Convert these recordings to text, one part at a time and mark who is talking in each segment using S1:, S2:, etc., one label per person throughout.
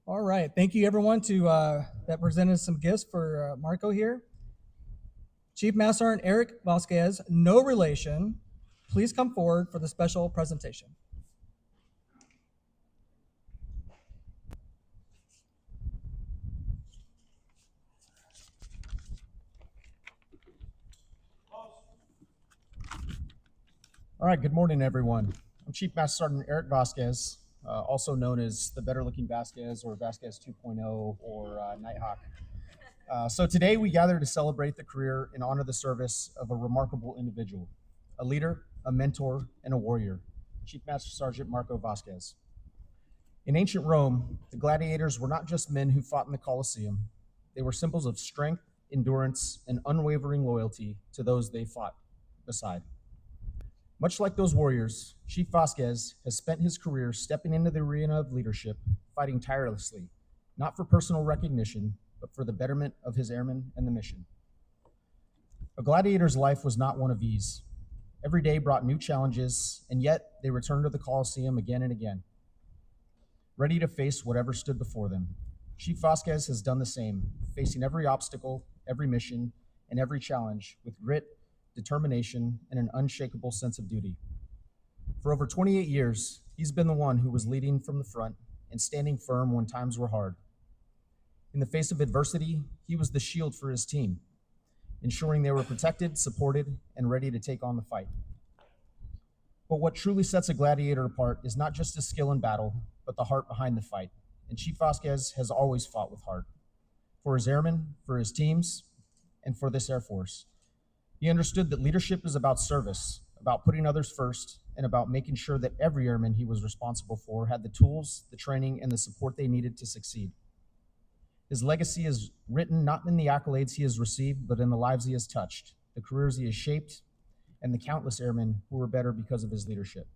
S1: All right. Thank you, everyone, that presented some gifts for Marco here. Chief Master Sergeant Eric Vasquez, no relation. Please come forward for the special presentation.
S2: All right, good morning, everyone. I'm Chief Master Sergeant Eric Vasquez, also known as the Better Looking Vasquez or Vasquez 2.0 or Nighthawk. So today we gather to celebrate the career and honor the service of a remarkable individual, a leader, a mentor, and a warrior, Chief Master Sergeant Marco Vazquez. In ancient Rome, the gladiators were not just men who fought in the Colosseum. They were symbols of strength, endurance, and unwavering loyalty to those they fought beside. Much like those warriors, Chief Vasquez has spent his career stepping into the arena of leadership, fighting tirelessly, not for personal recognition, but for the betterment of his airmen and the mission. A gladiator's life was not one of ease. Every day brought new challenges, and yet they returned to the Colosseum again and again, ready to face whatever stood before them. Chief Vasquez has done the same, facing every obstacle, every mission, and every challenge with grit, determination, and an unshakable sense of duty. For over 28 years, he's been the one who was leading from the front and standing firm when times were hard. In the face of adversity, he was the shield for his team, ensuring they were protected, supported, and ready to take on the fight. But what truly sets a gladiator apart is not just his skill in battle, but the heart behind the fight. And Chief Vasquez has always fought with heart, for his airmen, for his teams, and for this Air Force. He understood that leadership is about service, about putting others first, and about making sure that every airman he was responsible for had the tools, the training, and the support they needed to succeed. His legacy is written not in the accolades he has received, but in the lives he has touched, the careers he has shaped, and the countless airmen who were better because of his leadership.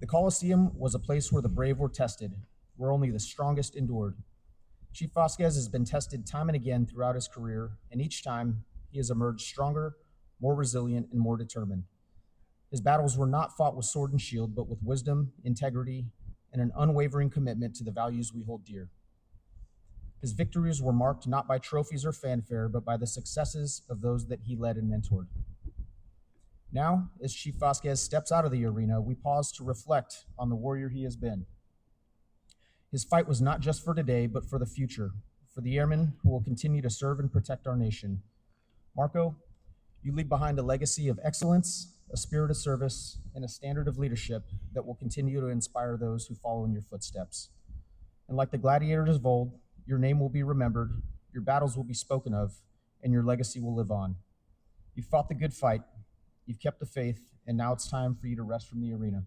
S2: The Colosseum was a place where the brave were tested, where only the strongest endured. Chief Vasquez has been tested time and again throughout his career, and each time he has emerged stronger, more resilient, and more determined. His battles were not fought with sword and shield, but with wisdom, integrity, and an unwavering commitment to the values we hold dear. His victories were marked not by trophies or fanfare, but by the successes of those that he led and mentored. Now, as Chief Vasquez steps out of the arena, we pause to reflect on the warrior he has been. His fight was not just for today, but for the future, for the airmen who will continue to serve and protect our nation. Marco, you leave behind a legacy of excellence, a spirit of service, and a standard of leadership that will continue to inspire those who follow in your footsteps. And like the gladiators of old, your name will be remembered, your battles will be spoken of, and your legacy will live on. You fought the good fight, you've kept the faith, and now it's time for you to rest from the arena.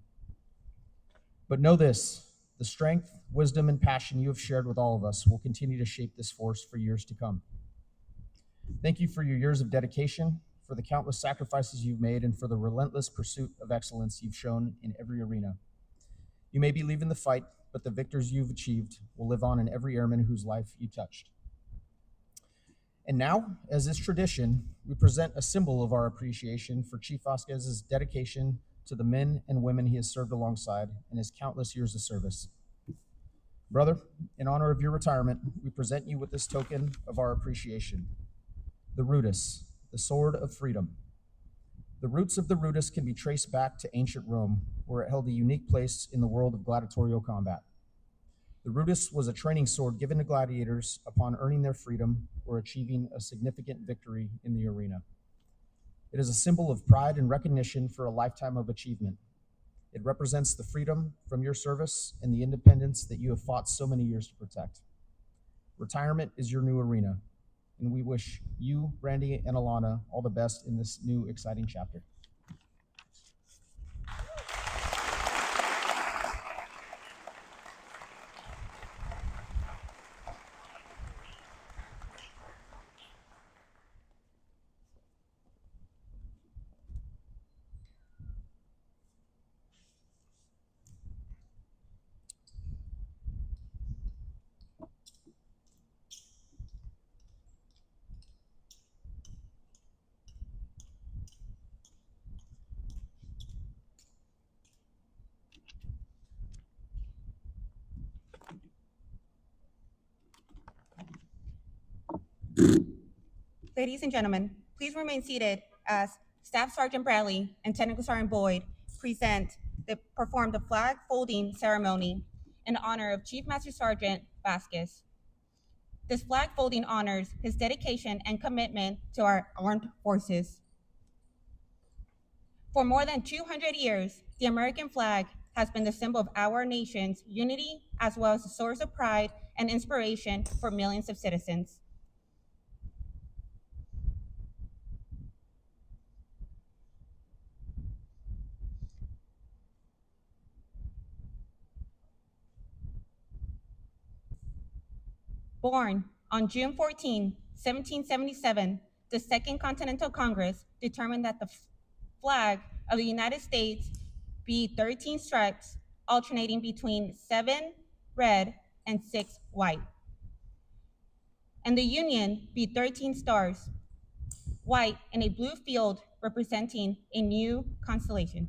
S2: But know this, the strength, wisdom, and passion you have shared with all of us will continue to shape this force for years to come. Thank you for your years of dedication, for the countless sacrifices you've made, and for the relentless pursuit of excellence you've shown in every arena. You may be leaving the fight, but the victories you've achieved will live on in every airman whose life you touched. And now, as is tradition, we present a symbol of our appreciation for Chief Vasquez's dedication to the men and women he has served alongside in his countless years of service. Brother, in honor of your retirement, we present you with this token of our appreciation. The Rudis, the sword of freedom. The roots of the Rudis can be traced back to ancient Rome, where it held a unique place in the world of gladiatorial combat. The Rudis was a training sword given to gladiators upon earning their freedom or achieving a significant victory in the arena. It is a symbol of pride and recognition for a lifetime of achievement. It represents the freedom from your service and the independence that you have fought so many years to protect. Retirement is your new arena, and we wish you, Randy, and Alana all the best in this new exciting chapter.
S3: Ladies and gentlemen, please remain seated as Staff Sergeant Bradley and Technical Sergeant Boyd perform the flag folding ceremony in honor of Chief Master Sergeant Vazquez. This flag folding honors his dedication and commitment to our armed forces. For more than 200 years, the American flag has been the symbol of our nation's unity, as well as a source of pride and inspiration for millions of citizens. Born on June 14, 1777, the Second Continental Congress determined that the flag of the United States be 13 stripes, alternating between 7 red and 6 white, and the Union be 13 stars, white in a blue field representing a new constellation.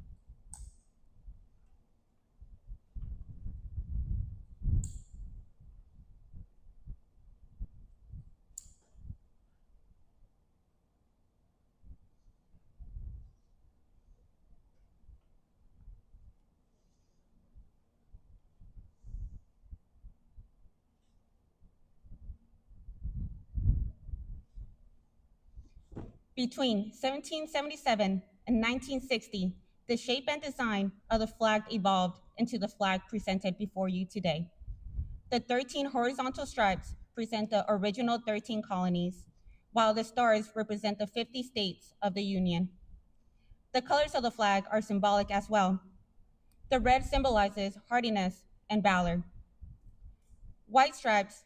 S3: Between 1777 and 1960, the shape and design of the flag evolved into the flag presented before you today. The 13 horizontal stripes present the original 13 colonies, while the stars represent the 50 states of the Union. The colors of the flag are symbolic as well. The red symbolizes hardiness and valor. White stripes,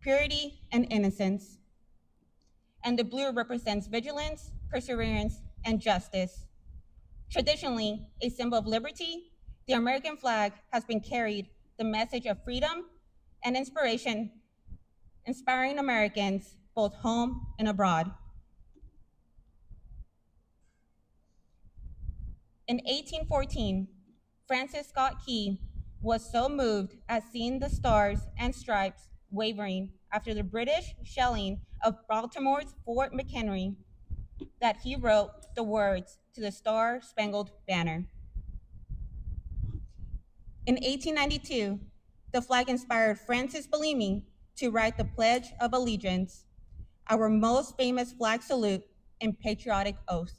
S3: purity and innocence. And the blue represents vigilance, perseverance, and justice. Traditionally a symbol of liberty, the American flag has been carried the message of freedom and inspiration, inspiring Americans both home and abroad. In 1814, Francis Scott Key was so moved at seeing the stars and stripes wavering after the British shelling of Baltimore's Fort McHenry that he wrote the words to the Star-Spangled Banner. In 1892, the flag inspired Francis Bellini to write the Pledge of Allegiance, our most famous flag salute and patriotic oath.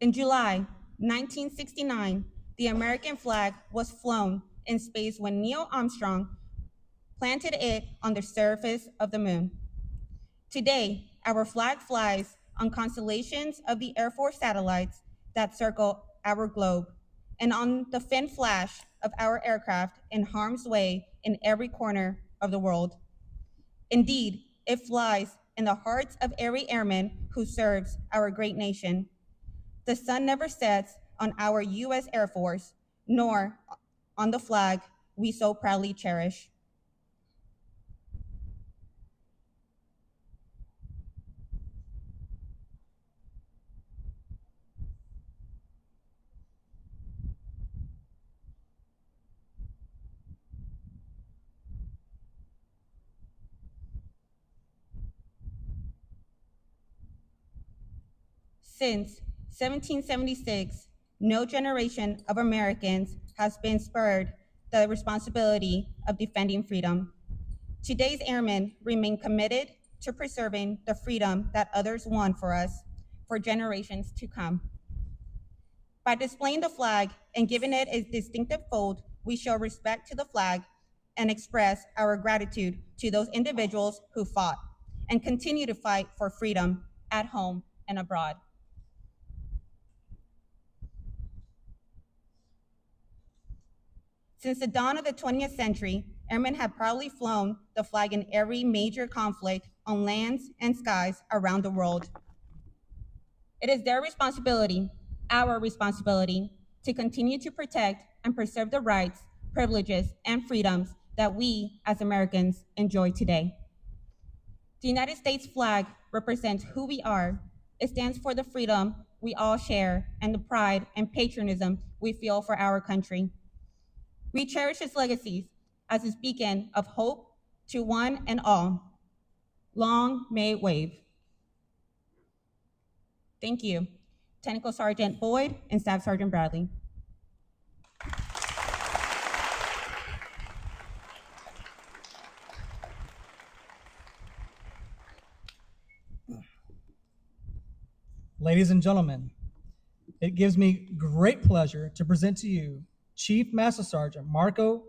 S3: In July 1969, the American flag was flown in space when Neil Armstrong planted it on the surface of the moon. Today, our flag flies on constellations of the Air Force satellites that circle our globe and on the fin flash of our aircraft in harm's way in every corner of the world. Indeed, it flies in the hearts of every airman who serves our great nation. The sun never sets on our U.S. Air Force, nor on the flag we so proudly cherish. Since 1776, no generation of Americans has been spared the responsibility of defending freedom. Today's airmen remain committed to preserving the freedom that others won for us for generations to come. By displaying the flag and giving it a distinctive fold, we show respect to the flag and express our gratitude to those individuals who fought and continue to fight for freedom at home and abroad. Since the dawn of the 20th century, airmen have proudly flown the flag in every major conflict on lands and skies around the world. It is their responsibility, our responsibility, to continue to protect and preserve the rights, privileges, and freedoms that we as Americans enjoy today. The United States flag represents who we are. It stands for the freedom we all share and the pride and patriotism we feel for our country. We cherish its legacies as its beacon of hope to one and all. Long may it wave. Thank you. Technical Sergeant Boyd and Staff Sergeant Bradley.
S1: Ladies and gentlemen, it gives me great pleasure to present to you Chief Master Sergeant Marco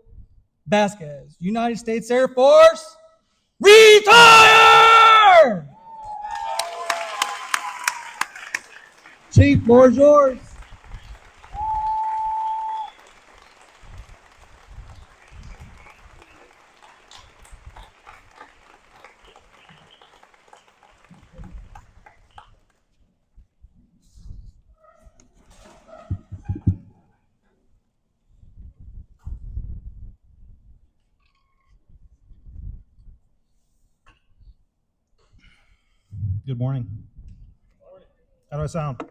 S1: Vazquez, United States Air Force, retired! Chief, floor is yours.
S4: Good morning. How do I sound?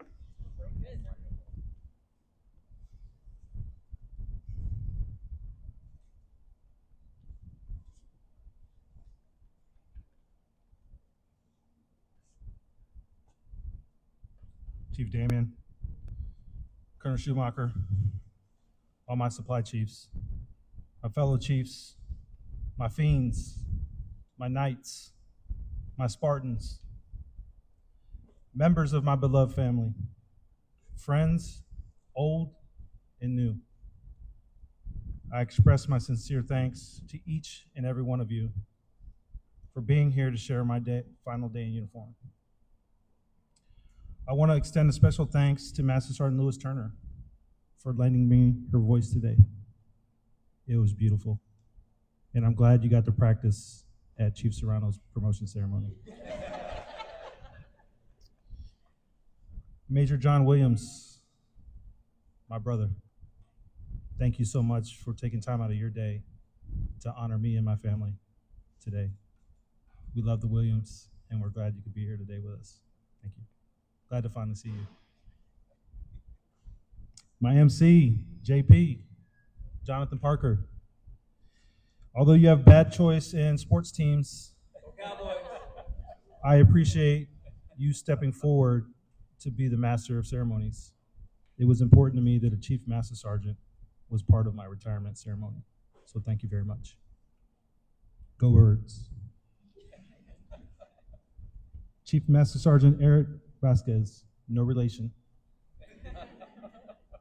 S4: Chief Damien, Colonel Schumacher, all my supply chiefs, my fellow chiefs, my fiends, my knights, my Spartans, members of my beloved family, friends, old and new. I express my sincere thanks to each and every one of you for being here to share my final day in uniform. I want to extend a special thanks to Master Sergeant Lewis Turner for lending me her voice today. It was beautiful, and I'm glad you got to practice at Chief Serrano's promotion ceremony. Major John Williams, my brother, thank you so much for taking time out of your day to honor me and my family today. We love the Williams, and we're glad you could be here today with us. Thank you. Glad to finally see you. My MC, JP, Jonathan Parker. Although you have bad choice in sports teams, I appreciate you stepping forward to be the master of ceremonies. It was important to me that a Chief Master Sergeant was part of my retirement ceremony. So thank you very much. Go Birds. Chief Master Sergeant Eric Vazquez, no relation.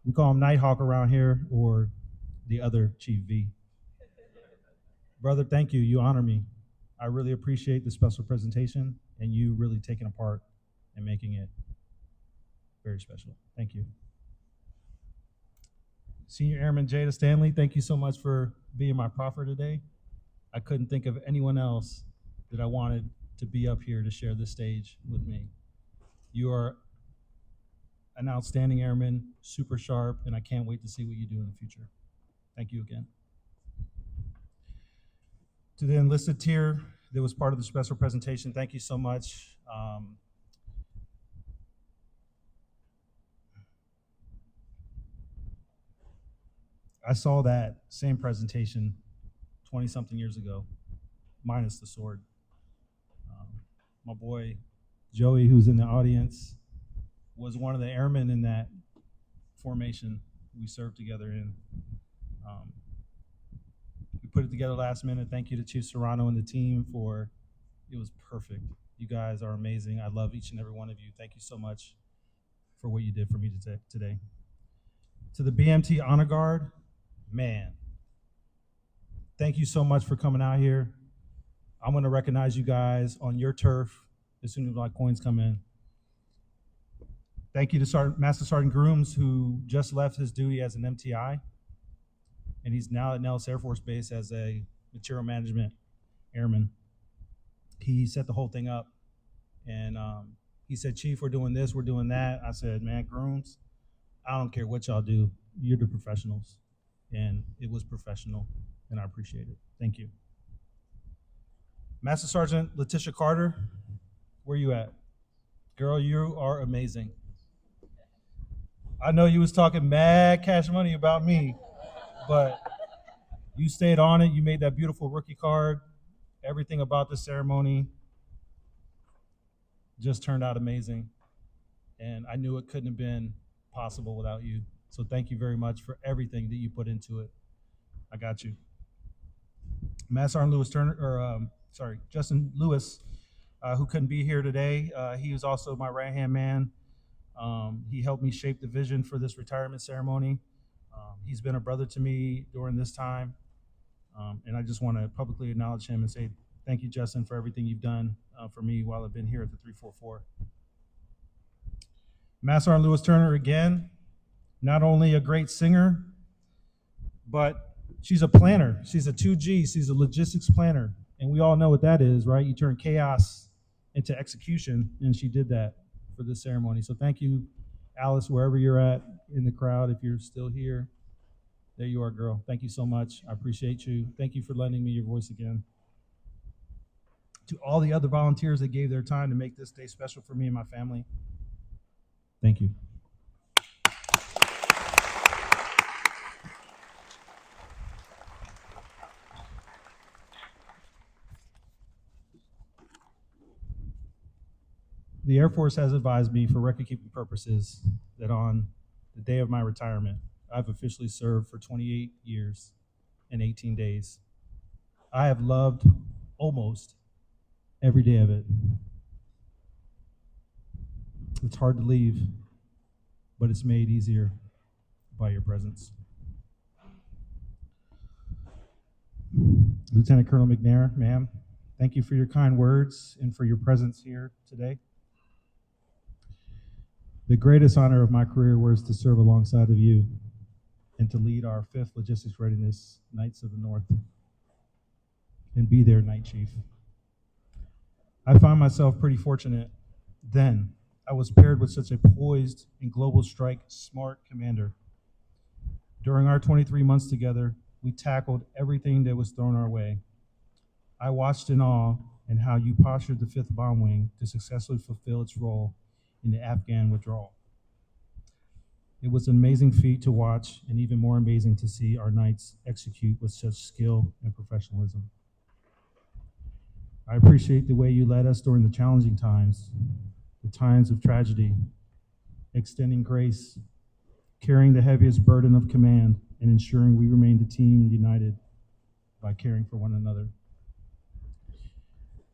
S4: We call him Nighthawk around here, or the other Chief V. Brother, thank you. You honor me. I really appreciate the special presentation and you really taking a part and making it very special. Thank you. Senior Airman Jada Stanley, thank you so much for being my proffer today. I couldn't think of anyone else that I wanted to be up here to share this stage with me. You are an outstanding airman, super sharp, and I can't wait to see what you do in the future. Thank you again. To the enlisted tier that was part of the special presentation, thank you so much. I saw that same presentation 20-something years ago, minus the sword. My boy Joey, who's in the audience, was one of the airmen in that formation we served together in. We put it together last minute. Thank you to Chief Serrano and the team it was perfect. You guys are amazing. I love each and every one of you. Thank you so much for what you did for me today. To the BMT Honor Guard, man, thank you so much for coming out here. I'm gonna recognize you guys on your turf as soon as my coins come in. Thank you to Master Sergeant Grooms, who just left his duty as an MTI, and he's now at Nellis Air Force Base as a material management airman. He set the whole thing up, and he said, Chief, we're doing this, we're doing that. I said, man, Grooms, I don't care what y'all do, you're the professionals. And it was professional, and I appreciate it. Thank you. Master Sergeant Letitia Carter, Where you at? Girl, you are amazing. I know you was talking mad cash money about me, but you stayed on it. You made that beautiful rookie card. Everything about the ceremony just turned out amazing. And I knew it couldn't have been possible without you. So thank you very much for everything that you put into it. I got you. Master Sergeant Lewis Turner, Justin Lewis, who couldn't be here today. He was also my right-hand man. He helped me shape the vision for this retirement ceremony. He's been a brother to me during this time. And I just want to publicly acknowledge him and say thank you, Justin, for everything you've done for me while I've been here at the 344. Master Sergeant Lewis Turner, again, not only a great singer, but she's a planner. She's a 2G. She's a logistics planner. And we all know what that is, right? You turn chaos into execution, and she did that for this ceremony. So thank you, Alice, wherever you're at in the crowd, if you're still here. There you are, girl. Thank you so much. I appreciate you. Thank you for lending me your voice again. To all the other volunteers that gave their time to make this day special for me and my family, thank you. The Air Force has advised me for record-keeping purposes that on the day of my retirement, I've officially served for 28 years and 18 days. I have loved almost every day of it. It's hard to leave, but it's made easier by your presence. Lieutenant Colonel McNair, ma'am, thank you for your kind words and for your presence here today. The greatest honor of my career was to serve alongside of you and to lead our 5th Logistics Readiness Knights of the North and be their Night Chief. I found myself pretty fortunate then. I was paired with such a poised and global strike smart commander. During our 23 months together, we tackled everything that was thrown our way. I watched in awe in how you postured the 5th Bomb Wing to successfully fulfill its role in the Afghan withdrawal. It was an amazing feat to watch and even more amazing to see our Knights execute with such skill and professionalism. I appreciate the way you led us during the challenging times, the times of tragedy, extending grace, carrying the heaviest burden of command, and ensuring we remained a team united by caring for one another.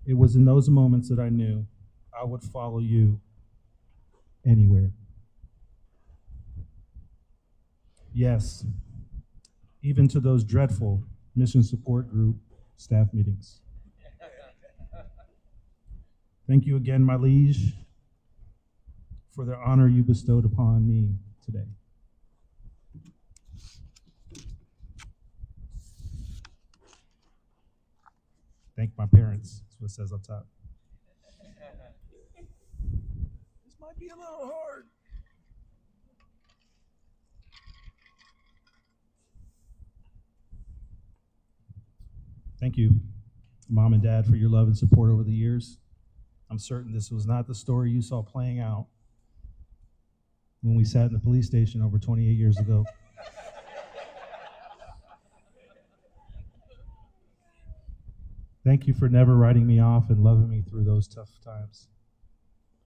S4: It was in those moments that I knew I would follow you anywhere. Yes, even to those dreadful mission support group staff meetings. Thank you again, my liege, for the honor you bestowed upon me today. Thank my parents, that's what it says up top. This might be a little hard. Thank you, Mom and Dad, for your love and support over the years. I'm certain this was not the story you saw playing out when we sat in the police station over 28 years ago. Thank you for never writing me off and loving me through those tough times.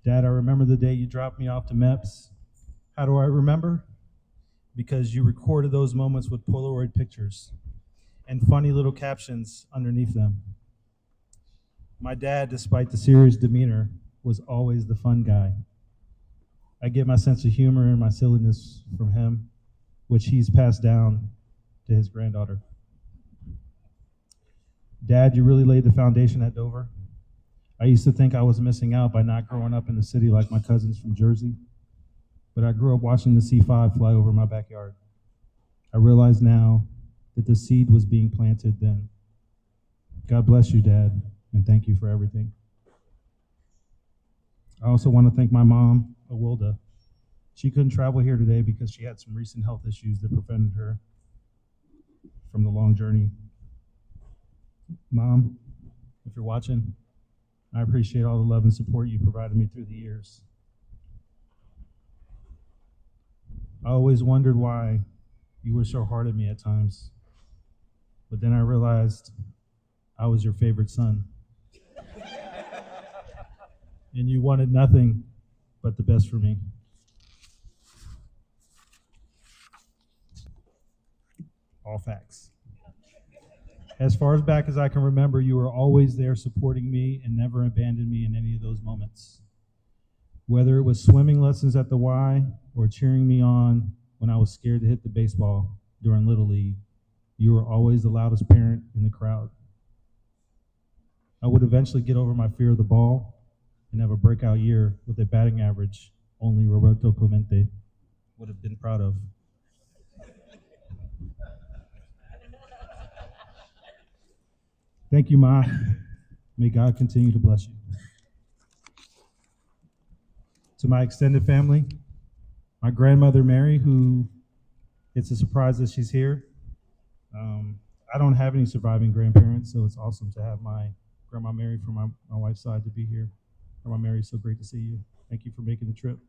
S4: Dad, I remember the day you dropped me off to MEPS. How do I remember? Because you recorded those moments with Polaroid pictures and funny little captions underneath them. My dad, despite the serious demeanor, was always the fun guy. I get my sense of humor and my silliness from him, which he's passed down to his granddaughter. Dad, you really laid the foundation at Dover. I used to think I was missing out by not growing up in the city like my cousins from Jersey, but I grew up watching the C-5 fly over my backyard. I realize now that the seed was being planted then. God bless you, Dad, and thank you for everything. I also want to thank my mom, Awilda. She couldn't travel here today because she had some recent health issues that prevented her from the long journey. Mom, if you're watching, I appreciate all the love and support you provided me through the years. I always wondered why you were so hard at me at times, but then I realized I was your favorite son. And you wanted nothing but the best for me. All facts. As far as back as I can remember, you were always there supporting me and never abandoned me in any of those moments. Whether it was swimming lessons at the Y or cheering me on when I was scared to hit the baseball during Little League, you were always the loudest parent in the crowd. I would eventually get over my fear of the ball and have a breakout year with a batting average only Roberto Clemente would have been proud of. Thank you, Ma. May God continue to bless you. To my extended family, my grandmother, Mary, who it's a surprise that she's here. I don't have any surviving grandparents, so it's awesome to have my Grandma Mary from my wife's side to be here. Grandma Mary, so great to see you. Thank you for making the trip.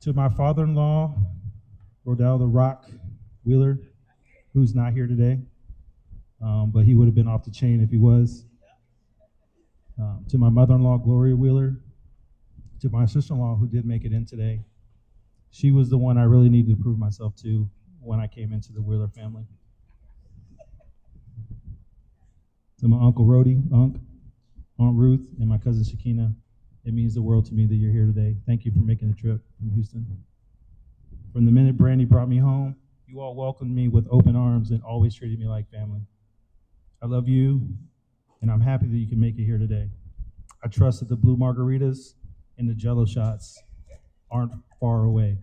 S4: To my father-in-law, Rodell the Rock Wheeler, who's not here today, but he would have been off the chain if he was. To my mother-in-law, Gloria Wheeler. To my sister-in-law, who did make it in today. She was the one I really needed to prove myself to when I came into the Wheeler family. To my Uncle Rhodey, Aunt Ruth, and my cousin Shakina, it means the world to me that you're here today. Thank you for making the trip from Houston. From the minute Brandy brought me home, you all welcomed me with open arms and always treated me like family. I love you, and I'm happy that you can make it here today. I trust that the blue margaritas and the Jell-O shots aren't far away.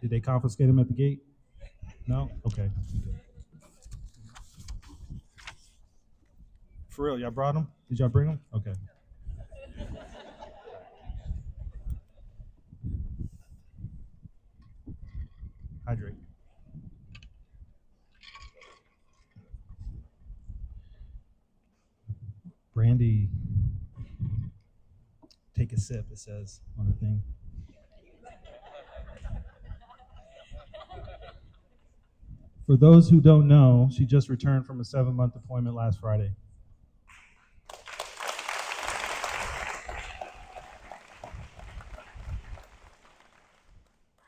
S4: Did they confiscate them at the gate? No? Okay. For real, y'all brought them? Did y'all bring them? Okay. Hydrate. Brandy, take a sip, it says on the thing. For those who don't know, she just returned from a 7-month deployment last Friday.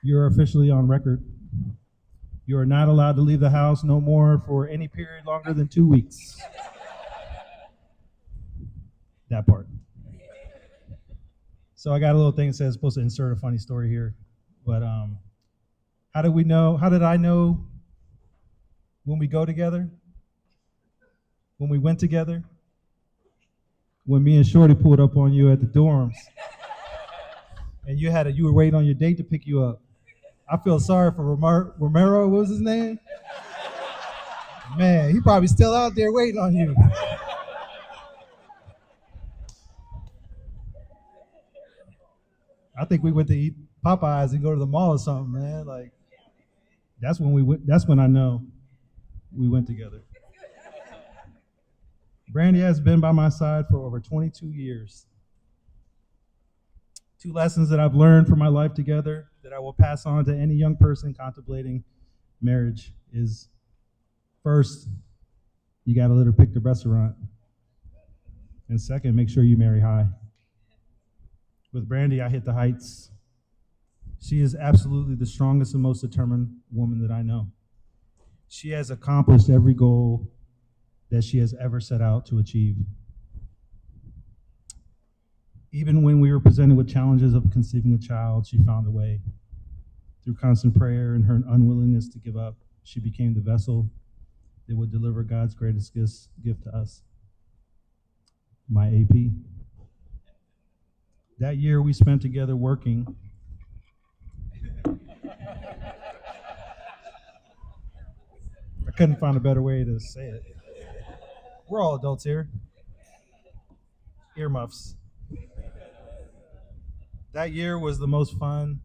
S4: You're officially on record. You are not allowed to leave the house no more for any period longer than 2 weeks. That part. So I got a little thing that says supposed to insert a funny story here, but how did I know when we go together? When we went together? When me and Shorty pulled up on you at the dorms, and you were waiting on your date to pick you up. I feel sorry for Romero. What was his name? Man, he probably still out there waiting on you. I think we went to eat Popeyes and go to the mall or something, man. Like, that's when I know we went together. Brandy has been by my side for over 22 years. 2 lessons that I've learned from my life together that I will pass on to any young person contemplating marriage is, first, you gotta let her pick the restaurant. And second, make sure you marry high. With Brandy, I hit the heights. She is absolutely the strongest and most determined woman that I know. She has accomplished every goal that she has ever set out to achieve. Even when we were presented with challenges of conceiving a child, she found a way. Through constant prayer and her unwillingness to give up, she became the vessel that would deliver God's greatest gift to us, my AP. That year we spent together working. I couldn't find a better way to say it. We're all adults here. Earmuffs. That year was the most fun.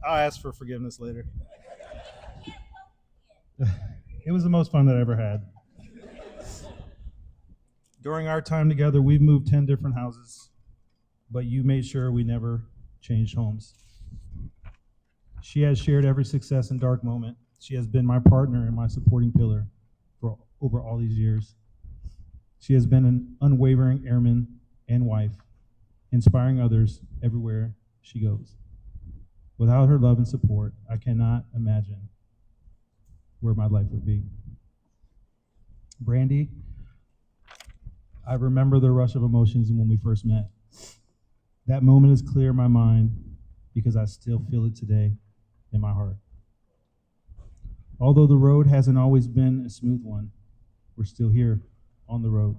S4: I'll ask for forgiveness later. It was the most fun that I ever had. During our time together, we've moved 10 different houses, but you made sure we never changed homes. She has shared every success and dark moment. She has been my partner and my supporting pillar for over all these years. She has been an unwavering airman and wife, inspiring others everywhere she goes. Without her love and support, I cannot imagine where my life would be. Brandy, I remember the rush of emotions when we first met. That moment is clear in my mind because I still feel it today in my heart. Although the road hasn't always been a smooth one, we're still here on the road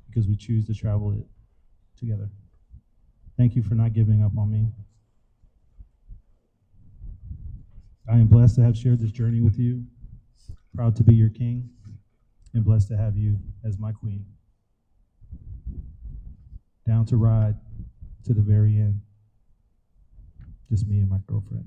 S4: because we choose to travel it together. Thank you for not giving up on me. I am blessed to have shared this journey with you, proud to be your king, and blessed to have you as my queen. Down to ride to the very end. Just me and my girlfriend.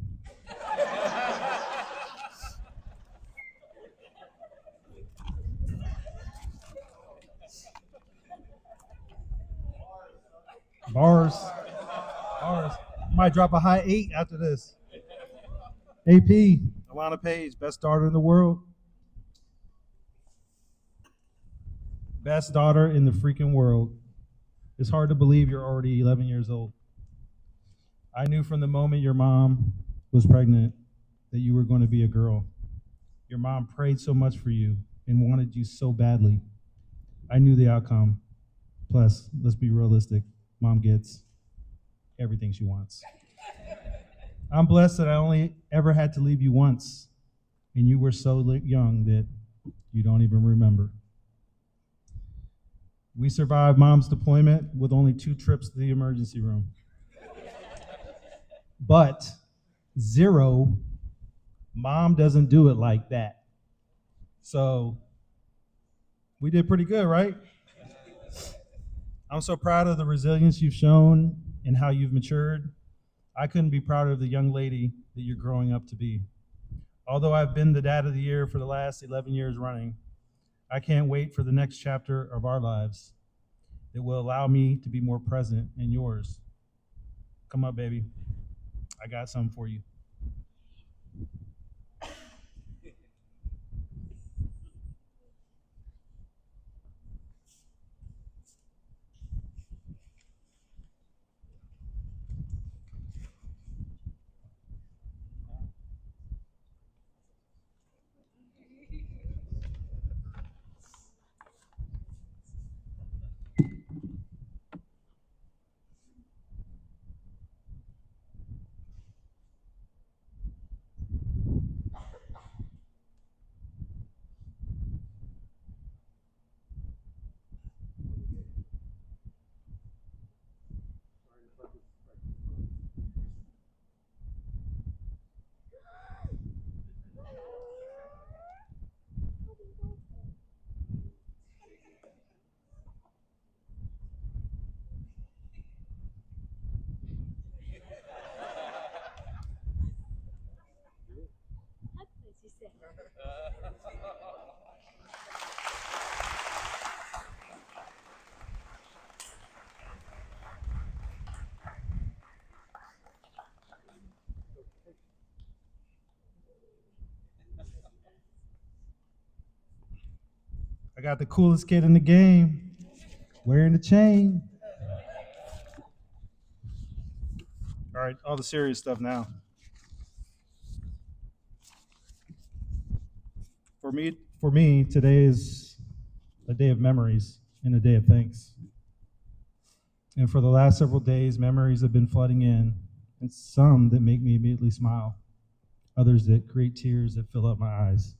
S4: Bars. Might drop a high 8 after this. AP, Alana Page, best daughter in the world. Best daughter in the freaking world. It's hard to believe you're already 11 years old. I knew from the moment your mom was pregnant that you were going to be a girl. Your mom prayed so much for you and wanted you so badly. I knew the outcome. Plus, let's be realistic, mom gets everything she wants. I'm blessed that I only ever had to leave you once, and you were so young that you don't even remember. We survived mom's deployment with only 2 trips to the emergency room. But 0, mom doesn't do it like that. So we did pretty good, right? I'm so proud of the resilience you've shown and how you've matured. I couldn't be prouder of the young lady that you're growing up to be. Although I've been the dad of the year for the last 11 years running, I can't wait for the next chapter of our lives that will allow me to be more present in yours. Come up, baby. I got something for you. I got the coolest kid in the game, wearing the chain. All right, all the serious stuff now. For me, today is a day of memories and a day of thanks. And for the last several days, memories have been flooding in, and some that make me immediately smile, others that create tears that fill up my eyes.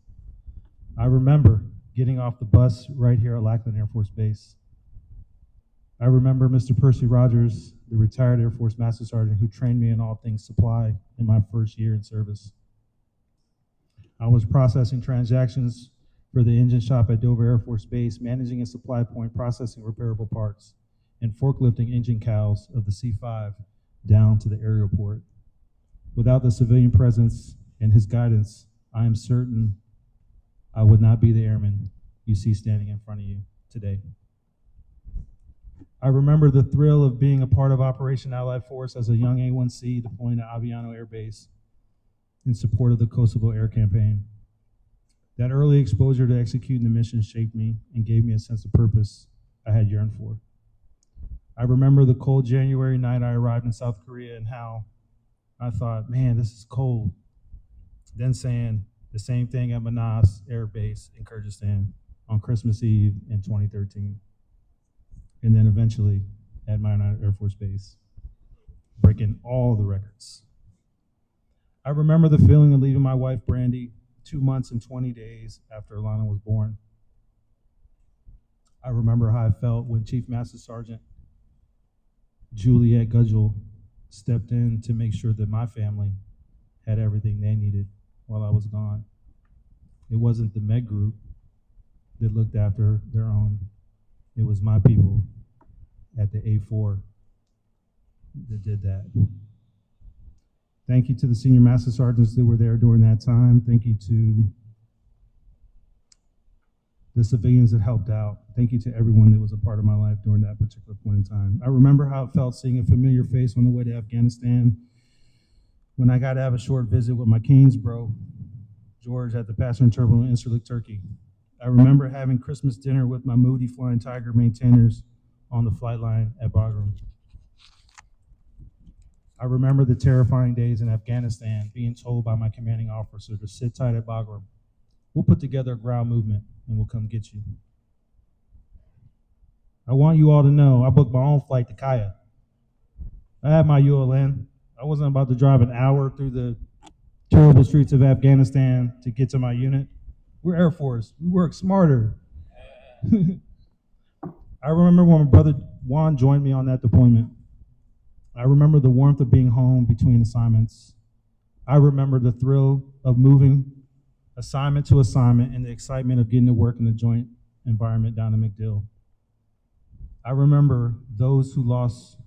S4: I remember getting off the bus right here at Lackland Air Force Base. I remember Mr. Percy Rogers, the retired Air Force Master Sergeant who trained me in all things supply in my first year in service. I was processing transactions for the engine shop at Dover Air Force Base, managing a supply point, processing repairable parts, and forklifting engine cowls of the C-5 down to the aerial port. Without the civilian presence and his guidance, I am certain I would not be the airman you see standing in front of you today. I remember the thrill of being a part of Operation Allied Force as a young A1C deploying to Aviano Air Base in support of the Kosovo Air Campaign. That early exposure to executing the mission shaped me and gave me a sense of purpose I had yearned for. I remember the cold January night I arrived in South Korea and how I thought, man, this is cold. Then saying the same thing at Manas Air Base in Kyrgyzstan on Christmas Eve in 2013. And then eventually at Minot Air Force Base, breaking all the records. I remember the feeling of leaving my wife, Brandy, 2 months and 20 days after Alana was born. I remember how I felt when Chief Master Sergeant Juliet Gudgel stepped in to make sure that my family had everything they needed while I was gone. It wasn't the Med Group that looked after their own. It was my people at the A4 that did that. Thank you to the senior master sergeants that were there during that time. Thank you to the civilians that helped out. Thank you to everyone that was a part of my life during that particular point in time. I remember how it felt seeing a familiar face on the way to Afghanistan when I got to have a short visit with my Canes bro, George, at the passenger terminal in Incirlik, Turkey. I remember having Christmas dinner with my Moody Flying Tiger maintainers on the flight line at Bagram. I remember the terrifying days in Afghanistan being told by my commanding officer to sit tight at Bagram. We'll put together a ground movement and we'll come get you. I want you all to know I booked my own flight to Kaya. I had my ULN. I wasn't about to drive an hour through the terrible streets of Afghanistan to get to my unit. We're Air Force. We work smarter. I remember when my brother Juan joined me on that deployment. I remember the warmth of being home between assignments. I remember the thrill of moving assignment to assignment and the excitement of getting to work in the joint environment down in MacDill. I remember those who lost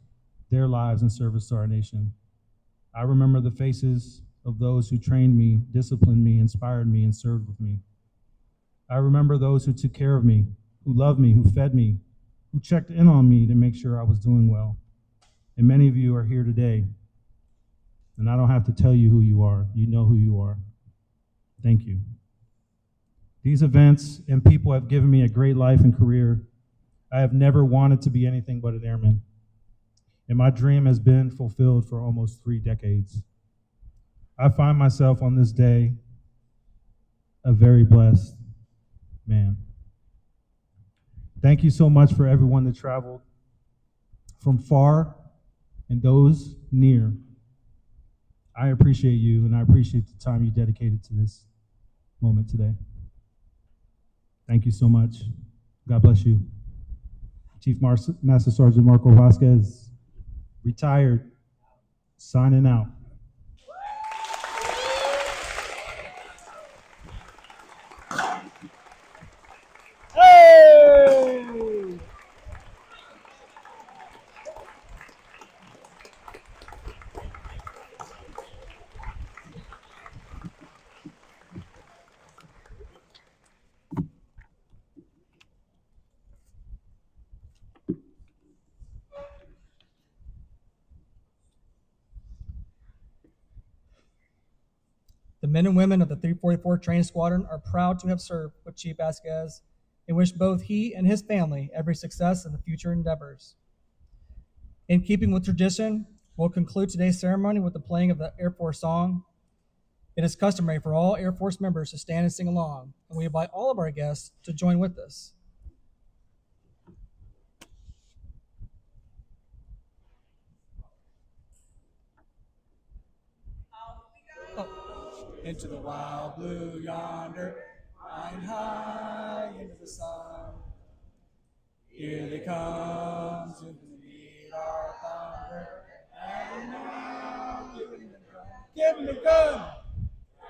S4: their lives in service to our nation. I remember the faces of those who trained me, disciplined me, inspired me, and served with me. I remember those who took care of me, who loved me, who fed me, who checked in on me to make sure I was doing well. And many of you are here today, and I don't have to tell you who you are. You know who you are. Thank you. These events and people have given me a great life and career. I have never wanted to be anything but an airman, and my dream has been fulfilled for almost 3 decades. I find myself on this day a very blessed man. Thank you so much for everyone that traveled from far and those near. I appreciate you, and I appreciate the time you dedicated to this moment today. Thank you so much. God bless you. Chief Master Sergeant Marco Vazquez, retired, signing out.
S1: The men and women of the 344 Training Squadron are proud to have served with Chief Vazquez and wish both he and his family every success in the future endeavors. In keeping with tradition, we'll conclude today's ceremony with the playing of the Air Force song. It is customary for all Air Force members to stand and sing along, and we invite all of our guests to join with us. Into the wild blue yonder, flying high into the sun. Here they come to meet our thunder, and now give him the gun.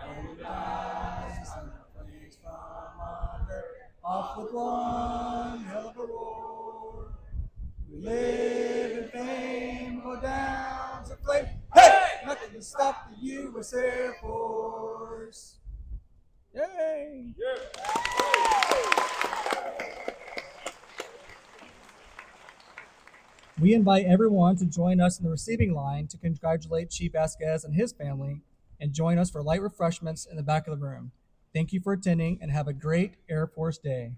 S1: And the dice and the flames from under, off with one hell of a roar. We live in fame, go down to flame. Hey! Nothing to stop the U.S. Air Force. Yay! We invite everyone to join us in the receiving line to congratulate Chief Vazquez and his family and join us for light refreshments in the back of the room. Thank you for attending and have a great Air Force Day.